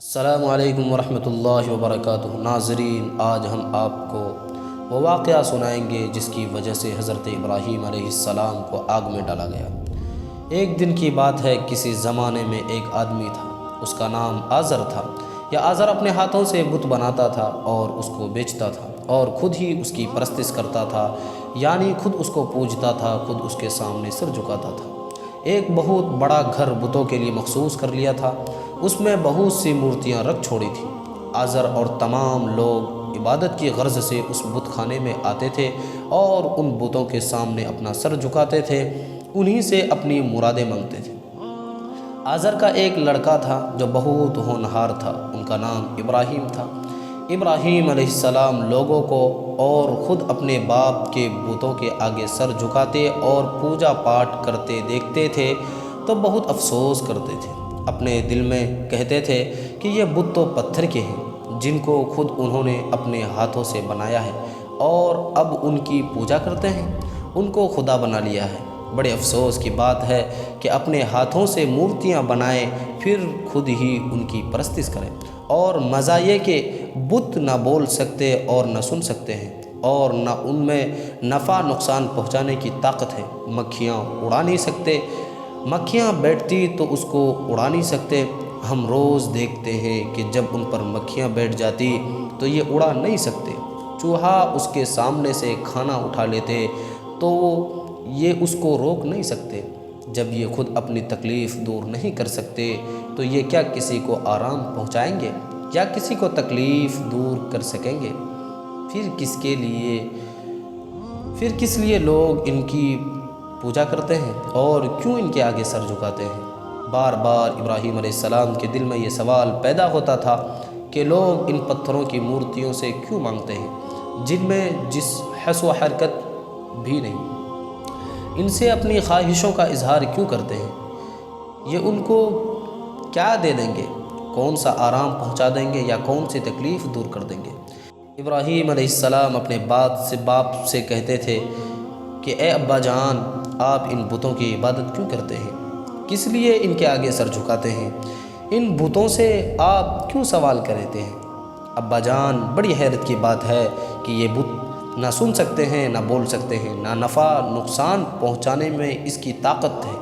السلام علیکم ورحمۃ اللہ وبرکاتہ۔ ناظرین، آج ہم آپ کو وہ واقعہ سنائیں گے جس کی وجہ سے حضرت ابراہیم علیہ السلام کو آگ میں ڈالا گیا۔ ایک دن کی بات ہے، کسی زمانے میں ایک آدمی تھا، اس کا نام آزر تھا۔ یہ آزر اپنے ہاتھوں سے بت بناتا تھا اور اس کو بیچتا تھا اور خود ہی اس کی پرستش کرتا تھا، یعنی خود اس کو پوجتا تھا، خود اس کے سامنے سر جھکاتا تھا۔ ایک بہت بڑا گھر بتوں کے لیے مخصوص کر لیا تھا، اس میں بہت سی مورتیاں رکھ چھوڑی تھیں۔ آزر اور تمام لوگ عبادت کی غرض سے اس بت خانے میں آتے تھے اور ان بتوں کے سامنے اپنا سر جھکاتے تھے، انہی سے اپنی مرادیں مانگتے تھے۔ آزر کا ایک لڑکا تھا جو بہت ہونہار تھا، ان کا نام ابراہیم تھا۔ ابراہیم علیہ السلام لوگوں کو اور خود اپنے باپ کے بتوں کے آگے سر جھکاتے اور پوجا پاٹ کرتے دیکھتے تھے تو بہت افسوس کرتے تھے۔ اپنے دل میں کہتے تھے کہ یہ بت تو پتھر کے ہیں جن کو خود انہوں نے اپنے ہاتھوں سے بنایا ہے، اور اب ان کی پوجا کرتے ہیں، ان کو خدا بنا لیا ہے۔ بڑے افسوس کی بات ہے کہ اپنے ہاتھوں سے مورتیاں بنائیں پھر خود ہی ان کی پرستش کریں، اور مزہ یہ کہ بت نہ بول سکتے اور نہ سن سکتے ہیں، اور نہ ان میں نفع نقصان پہنچانے کی طاقت ہے۔ مکھیاں اڑا نہیں سکتے، مکھیاں بیٹھتی تو اس کو اڑا نہیں سکتے۔ ہم روز دیکھتے ہیں کہ جب ان پر مکھیاں بیٹھ جاتی تو یہ اڑا نہیں سکتے۔ چوہا اس کے سامنے سے کھانا اٹھا لیتے تو یہ اس کو روک نہیں سکتے۔ جب یہ خود اپنی تکلیف دور نہیں کر سکتے تو یہ کیا کسی کو آرام پہنچائیں گے یا کسی کو تکلیف دور کر سکیں گے؟ پھر کس لیے لوگ ان کی پوجا کرتے ہیں اور کیوں ان کے آگے سر جھکاتے ہیں؟ بار بار ابراہیم علیہ السلام کے دل میں یہ سوال پیدا ہوتا تھا کہ لوگ ان پتھروں کی مورتیوں سے کیوں مانگتے ہیں جن میں جس حس و حرکت بھی نہیں؟ ان سے اپنی خواہشوں کا اظہار کیوں کرتے ہیں؟ یہ ان کو کیا دے دیں گے؟ کون سا آرام پہنچا دیں گے یا کون سی تکلیف دور کر دیں گے؟ ابراہیم علیہ السلام اپنے باپ سے کہتے تھے کہ اے ابا جان، آپ ان بتوں کی عبادت کیوں کرتے ہیں؟ کس لیے ان کے آگے سر جھکاتے ہیں؟ ان بتوں سے آپ کیوں سوال کرتے ہیں؟ ابا جان، بڑی حیرت کی بات ہے کہ یہ بت نہ سن سکتے ہیں، نہ بول سکتے ہیں، نہ نفع نقصان پہنچانے میں اس کی طاقت ہے۔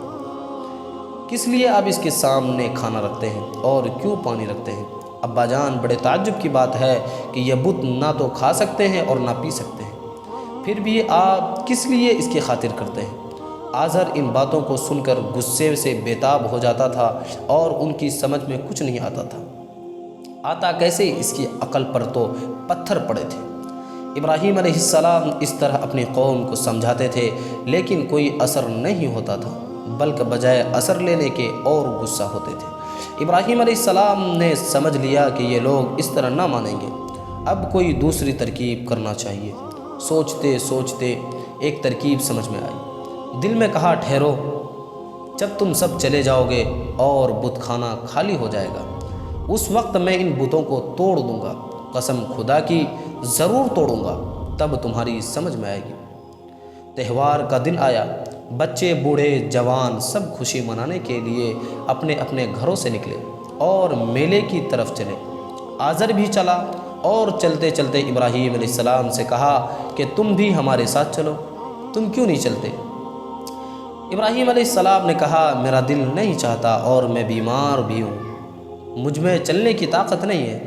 کس لیے آپ اس کے سامنے کھانا رکھتے ہیں اور کیوں پانی رکھتے ہیں؟ ابا جان، بڑے تعجب کی بات ہے کہ یہ بت نہ تو کھا سکتے ہیں اور نہ پی سکتے ہیں، پھر بھی آپ کس لیے اس کی خاطر کرتے ہیں؟ آزر ان باتوں کو سن کر غصے سے بےتاب ہو جاتا تھا اور ان کی سمجھ میں کچھ نہیں آتا تھا۔ آتا کیسے؟ اس کی عقل پر تو پتھر پڑے تھے۔ ابراہیم علیہ السلام اس طرح اپنی قوم کو سمجھاتے تھے لیکن کوئی اثر نہیں ہوتا تھا، بلکہ بجائے اثر لینے کے اور غصہ ہوتے تھے۔ ابراہیم علیہ السلام نے سمجھ لیا کہ یہ لوگ اس طرح نہ مانیں گے، اب کوئی دوسری ترکیب کرنا چاہیے۔ سوچتے سوچتے ایک ترکیب سمجھ میں آئی۔ دل میں کہا، ٹھہرو، جب تم سب چلے جاؤ گے اور بت خانہ خالی ہو جائے گا، اس وقت میں ان بتوں کو توڑ دوں گا، قسم خدا کی ضرور توڑوں گا، تب تمہاری سمجھ میں آئے گی۔ تہوار کا دن آیا، بچے بوڑھے جوان سب خوشی منانے کے لیے اپنے اپنے گھروں سے نکلے اور میلے کی طرف چلے۔ آزر بھی چلا اور چلتے چلتے ابراہیم علیہ السلام سے کہا کہ تم بھی ہمارے ساتھ چلو، تم کیوں نہیں چلتے؟ ابراہیم علیہ السلام نے کہا، میرا دل نہیں چاہتا اور میں بیمار بھی ہوں، مجھ میں چلنے کی طاقت نہیں ہے۔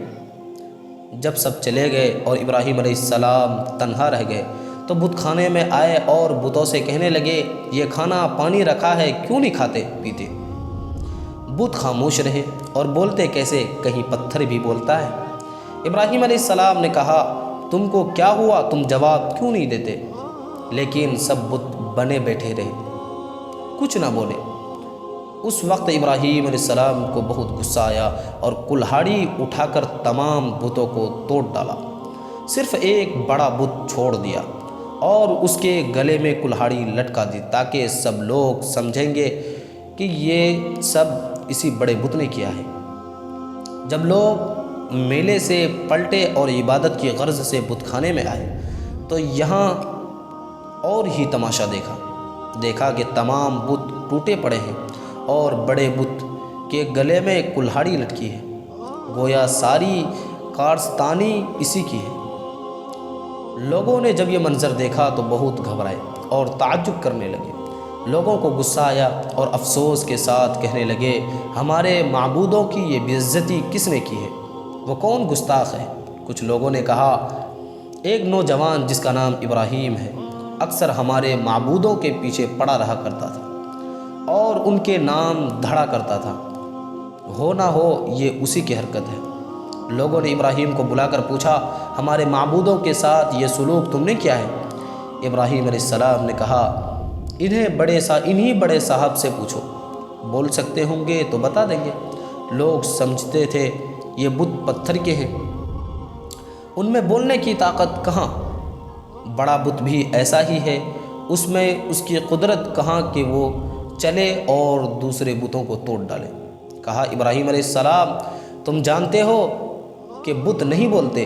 جب سب چلے گئے اور ابراہیم علیہ السلام تنہا رہ گئے تو بت خانے میں آئے اور بتوں سے کہنے لگے، یہ کھانا پانی رکھا ہے، کیوں نہیں کھاتے پیتے؟ بت خاموش رہے اور بولتے کیسے، کہیں پتھر بھی بولتا ہے۔ ابراہیم علیہ السلام نے کہا، تم کو کیا ہوا، تم جواب کیوں نہیں دیتے؟ لیکن سب بت بنے بیٹھے رہے، کچھ نہ بولے۔ اس وقت ابراہیم علیہ السلام کو بہت غصہ آیا اور کلہاڑی اٹھا کر تمام بتوں کو توڑ ڈالا، صرف ایک بڑا بت چھوڑ دیا اور اس کے گلے میں کلہاڑی لٹکا دی تاکہ سب لوگ سمجھیں گے کہ یہ سب اسی بڑے بت نے کیا ہے۔ جب لوگ میلے سے پلٹے اور عبادت کی غرض سے بت خانے میں آئے تو یہاں اور ہی تماشا دیکھا کہ تمام بت ٹوٹے پڑے ہیں اور بڑے بت کے گلے میں کلہاڑی لٹکی ہے۔ گویا ساری کارستانی اسی کی ہے۔ لوگوں نے جب یہ منظر دیکھا تو بہت گھبرائے اور تعجب کرنے لگے۔ لوگوں کو غصہ آیا اور افسوس کے ساتھ کہنے لگے، ہمارے معبودوں کی یہ بے عزتی کس نے کی ہے؟ وہ کون گستاخ ہے؟ کچھ لوگوں نے کہا، ایک نوجوان جس کا نام ابراہیم ہے، اکثر ہمارے معبودوں کے پیچھے پڑا رہا کرتا تھا اور ان کے نام دھڑا کرتا تھا، ہو نہ ہو یہ اسی کی حرکت ہے۔ لوگوں نے ابراہیم کو بلا کر پوچھا، ہمارے معبودوں کے ساتھ یہ سلوک تم نے کیا ہے؟ ابراہیم علیہ السلام نے کہا، انہی بڑے صاحب سے پوچھو، بول سکتے ہوں گے تو بتا دیں گے۔ لوگ سمجھتے تھے یہ بت پتھر کے ہیں، ان میں بولنے کی طاقت کہاں؟ بڑا بت بھی ایسا ہی ہے، اس میں اس کی قدرت کہاں کہ وہ چلے اور دوسرے بتوں کو توڑ ڈالے۔ کہا ابراہیم علیہ السلام، تم جانتے ہو کہ بت نہیں بولتے،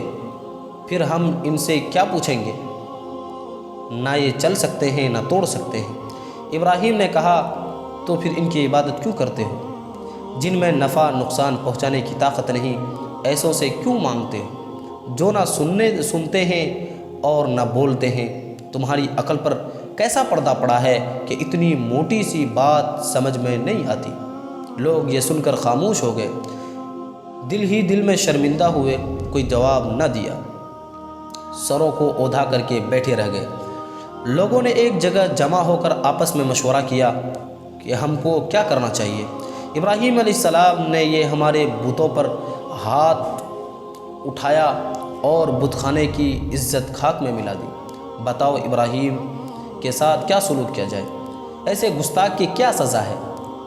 پھر ہم ان سے کیا پوچھیں گے؟ نہ یہ چل سکتے ہیں نہ توڑ سکتے ہیں۔ ابراہیم نے کہا، تو پھر ان کی عبادت کیوں کرتے ہو؟ جن میں نفع نقصان پہنچانے کی طاقت نہیں، ایسوں سے کیوں مانگتے ہو؟ جو نہ سنتے ہیں اور نہ بولتے ہیں۔ تمہاری عقل پر کیسا پردہ پڑا ہے کہ اتنی موٹی سی بات سمجھ میں نہیں آتی؟ لوگ یہ سن کر خاموش ہو گئے، دل ہی دل میں شرمندہ ہوئے، کوئی جواب نہ دیا، سروں کو اوندھا کر کے بیٹھے رہ گئے۔ لوگوں نے ایک جگہ جمع ہو کر آپس میں مشورہ کیا کہ ہم کو کیا کرنا چاہیے۔ ابراہیم علیہ السلام نے یہ ہمارے بتوں پر ہاتھ اٹھایا اور بت خانے کی عزت خاک میں ملا دی۔ بتاؤ ابراہیم کے ساتھ کیا سلوک کیا جائے؟ ایسے گستاخ کی کیا سزا ہے؟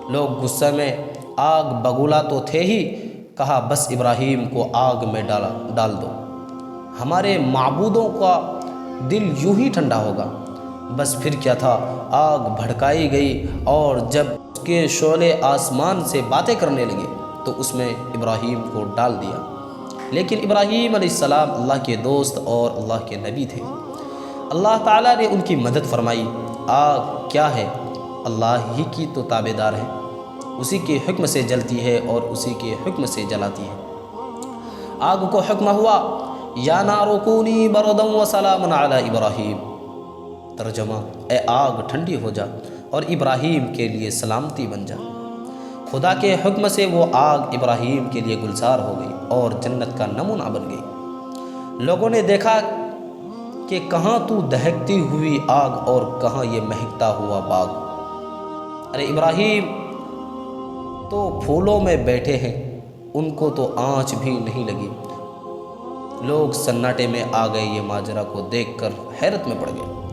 لوگ غصے میں آگ بگولا تو تھے ہی، کہا بس ابراہیم کو آگ میں ڈال دو، ہمارے معبودوں کا دل یوں ہی ٹھنڈا ہوگا۔ بس پھر کیا تھا، آگ بھڑکائی گئی اور جب اس کے شعلے آسمان سے باتیں کرنے لگے تو اس میں ابراہیم کو ڈال دیا۔ لیکن ابراہیم علیہ السلام اللہ کے دوست اور اللہ کے نبی تھے۔ اللہ تعالیٰ نے ان کی مدد فرمائی۔ آگ کیا ہے؟ اللہ ہی کی تو تابع دار ہے، اسی کے حکم سے جلتی ہے اور اسی کے حکم سے جلاتی ہے۔ آگ کو حکم ہوا، یا نار کونی بردا وسلاما علی ابراہیم۔ ترجمہ، اے آگ ٹھنڈی ہو جا اور ابراہیم کے لیے سلامتی بن جا۔ خدا کے حکم سے وہ آگ ابراہیم کے لیے گلزار ہو گئی اور جنت کا نمونہ بن گئی۔ لوگوں نے دیکھا کہ کہاں تو دہکتی ہوئی آگ اور کہاں یہ مہکتا ہوا باغ۔ ارے ابراہیم تو پھولوں میں بیٹھے ہیں، ان کو تو آنچ بھی نہیں لگی۔ لوگ سناٹے میں آ گئے، یہ ماجرا کو دیکھ کر حیرت میں پڑ گئے۔